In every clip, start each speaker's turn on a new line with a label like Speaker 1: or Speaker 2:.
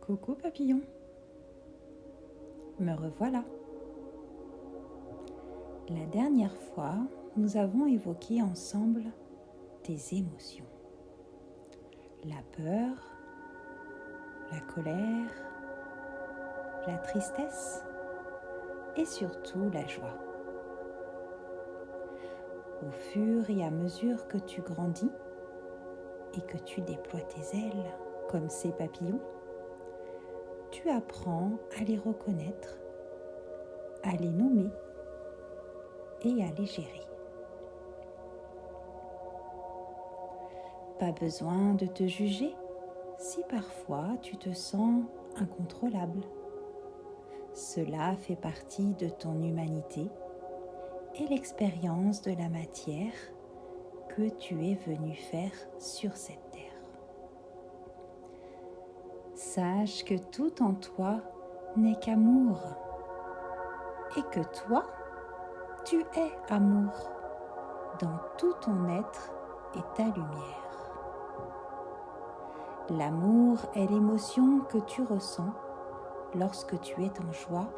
Speaker 1: Coucou papillon, me revoilà. La dernière fois, nous avons évoqué ensemble tes émotions. La peur, la colère, la tristesse et surtout la joie. Au fur et à mesure que tu grandis et que tu déploies tes ailes comme ces papillons, tu apprends à les reconnaître, à les nommer et à les gérer. Pas besoin de te juger si parfois tu te sens incontrôlable. Cela fait partie de ton humanité et l'expérience de la matière que tu es venu faire sur cette terre. Sache que tout en toi n'est qu'amour et que toi, tu es amour dans tout ton être et ta lumière. L'amour est l'émotion que tu ressens lorsque tu es en joie,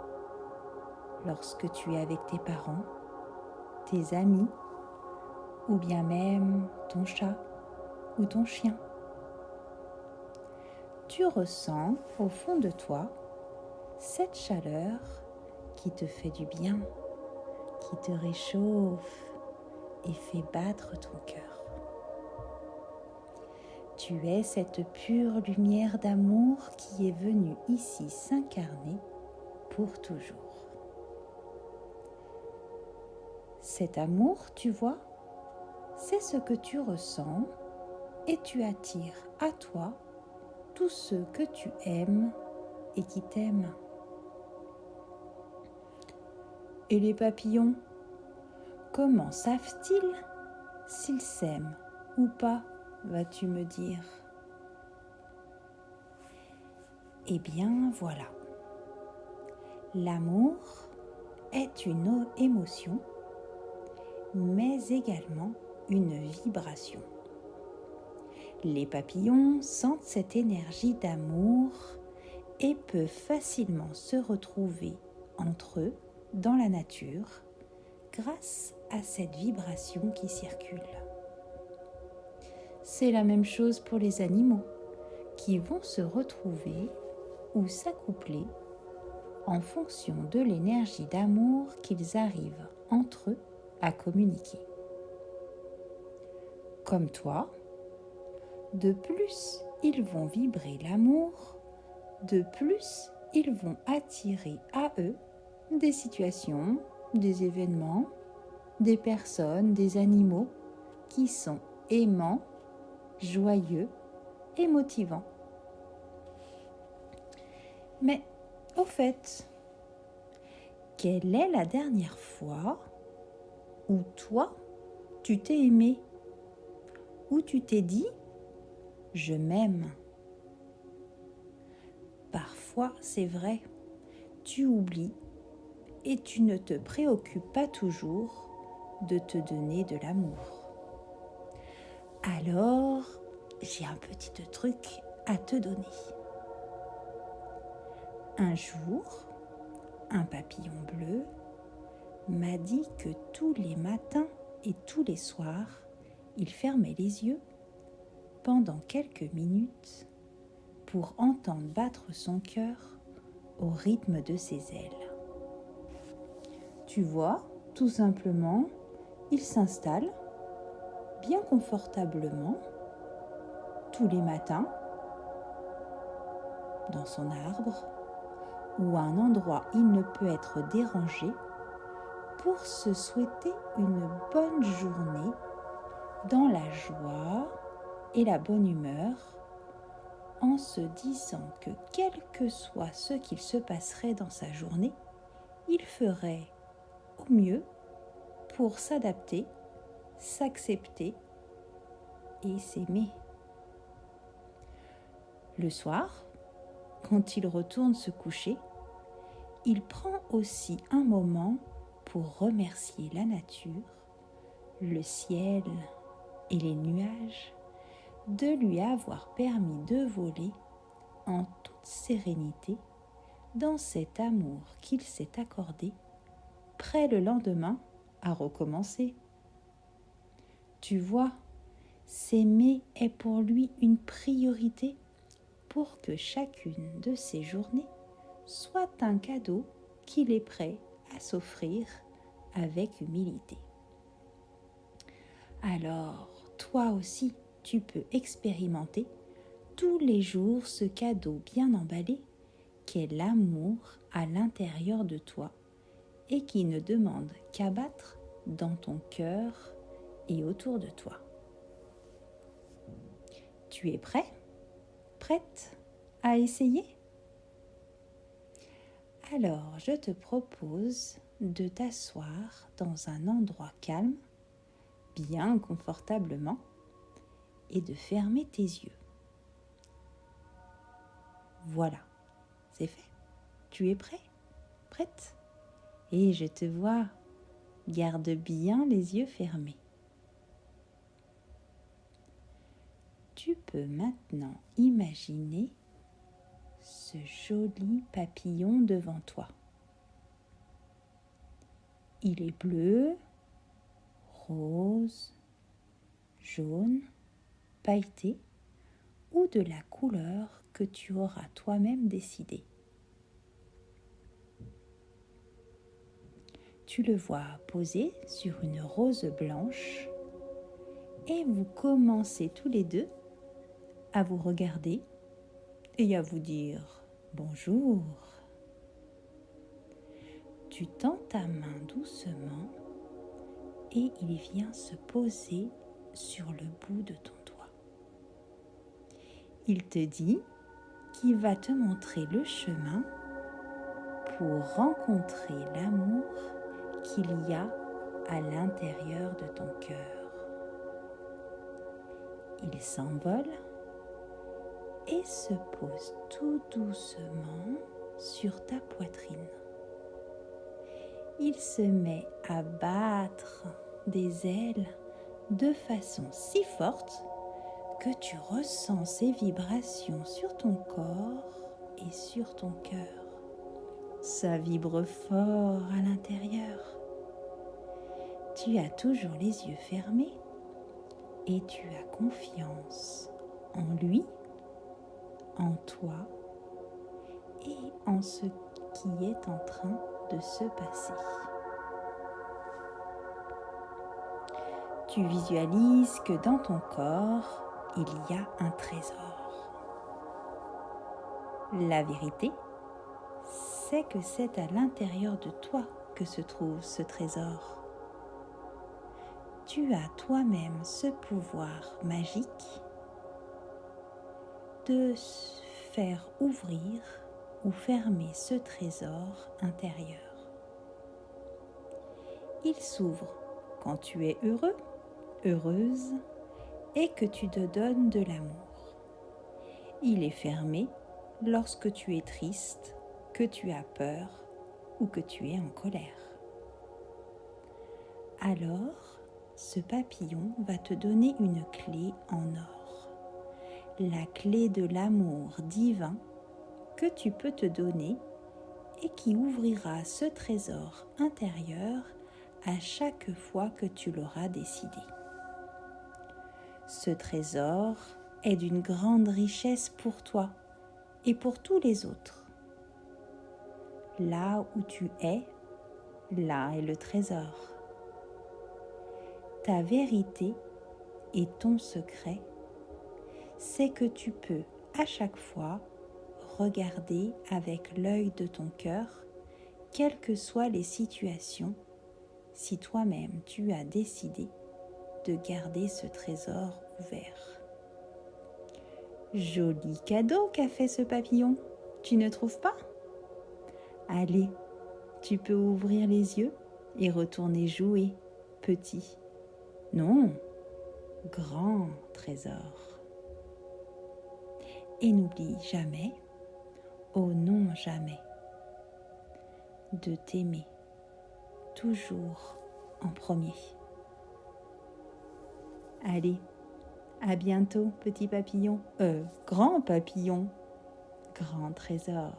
Speaker 1: lorsque tu es avec tes parents, tes amis, ou bien même ton chat ou ton chien. Tu ressens au fond de toi cette chaleur qui te fait du bien, qui te réchauffe et fait battre ton cœur. Tu es cette pure lumière d'amour qui est venue ici s'incarner pour toujours. Cet amour, tu vois, c'est ce que tu ressens et tu attires à toi tous ceux que tu aimes et qui t'aiment. Et les papillons, comment savent-ils s'ils s'aiment ou pas, vas-tu me dire? Eh bien voilà, l'amour est une émotion, mais également une vibration. Les papillons sentent cette énergie d'amour et peuvent facilement se retrouver entre eux dans la nature grâce à cette vibration qui circule. C'est la même chose pour les animaux qui vont se retrouver ou s'accoupler en fonction de l'énergie d'amour qu'ils arrivent entre eux à communiquer. Comme toi, de plus ils vont vibrer l'amour, de plus ils vont attirer à eux des situations, des événements, des personnes, des animaux qui sont aimants, joyeux et motivants. Mais au fait, quelle est la dernière fois où toi, tu t'es aimé, où tu t'es dit « je m'aime ». Parfois, c'est vrai, tu oublies et tu ne te préoccupes pas toujours de te donner de l'amour. Alors, j'ai un petit truc à te donner. Un jour, un papillon bleu m'a dit que tous les matins et tous les soirs, il fermait les yeux pendant quelques minutes pour entendre battre son cœur au rythme de ses ailes. Tu vois, tout simplement, il s'installe bien confortablement tous les matins dans son arbre ou à un endroit où il ne peut être dérangé pour se souhaiter une bonne journée dans la joie et la bonne humeur en se disant que quel que soit ce qu'il se passerait dans sa journée, il ferait au mieux pour s'adapter, s'accepter et s'aimer. Le soir, quand il retourne se coucher, il prend aussi un moment pour remercier la nature, le ciel et les nuages de lui avoir permis de voler en toute sérénité dans cet amour qu'il s'est accordé, prêt le lendemain à recommencer. Tu vois, s'aimer est pour lui une priorité pour que chacune de ces journées soit un cadeau qu'il est prêt à s'offrir avec humilité. Alors, toi aussi, tu peux expérimenter tous les jours ce cadeau bien emballé qu'est l'amour à l'intérieur de toi et qui ne demande qu'à battre dans ton cœur et autour de toi. Tu es prêt? Prête à essayer? Alors, je te propose de t'asseoir dans un endroit calme, bien confortablement, et de fermer tes yeux. Voilà, c'est fait. Tu es prêt? Prête? Et je te vois. Garde bien les yeux fermés. Tu peux maintenant imaginer ce joli papillon devant toi. Il est bleu, rose, jaune, pailleté ou de la couleur que tu auras toi-même décidée. Tu le vois posé sur une rose blanche et vous commencez tous les deux à vous regarder et à vous dire bonjour. Tu tends ta main doucement et il vient se poser sur le bout de ton doigt. Il te dit qu'il va te montrer le chemin pour rencontrer l'amour qu'il y a à l'intérieur de ton cœur. Il s'envole et se pose tout doucement sur ta poitrine. Il se met à battre des ailes de façon si forte que tu ressens ces vibrations sur ton corps et sur ton cœur. Ça vibre fort à l'intérieur. Tu as toujours les yeux fermés et tu as confiance en lui, en toi et en ce qui est en train de se passer. Tu visualises que dans ton corps, il y a un trésor. La vérité, c'est que c'est à l'intérieur de toi que se trouve ce trésor. Tu as toi-même ce pouvoir magique de faire ouvrir ou fermer ce trésor intérieur. Il s'ouvre quand tu es heureux, heureuse et que tu te donnes de l'amour. Il est fermé lorsque tu es triste, que tu as peur ou que tu es en colère. Alors, ce papillon va te donner une clé en or, la clé de l'amour divin que tu peux te donner et qui ouvrira ce trésor intérieur à chaque fois que tu l'auras décidé. Ce trésor est d'une grande richesse pour toi et pour tous les autres. Là où tu es, là est le trésor. Ta vérité et ton secret, c'est que tu peux à chaque fois regarder avec l'œil de ton cœur, quelles que soient les situations, si toi-même tu as décidé de garder ce trésor ouvert. Joli cadeau qu'a fait ce papillon, tu ne trouves pas? Allez, tu peux ouvrir les yeux et retourner jouer, petit. Non, grand trésor. Et n'oublie jamais, oh non jamais, de t'aimer toujours en premier. Allez, à bientôt petit papillon, grand papillon. grand trésor.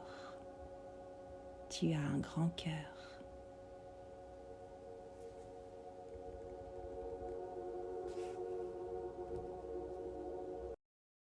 Speaker 1: Tu as un grand cœur.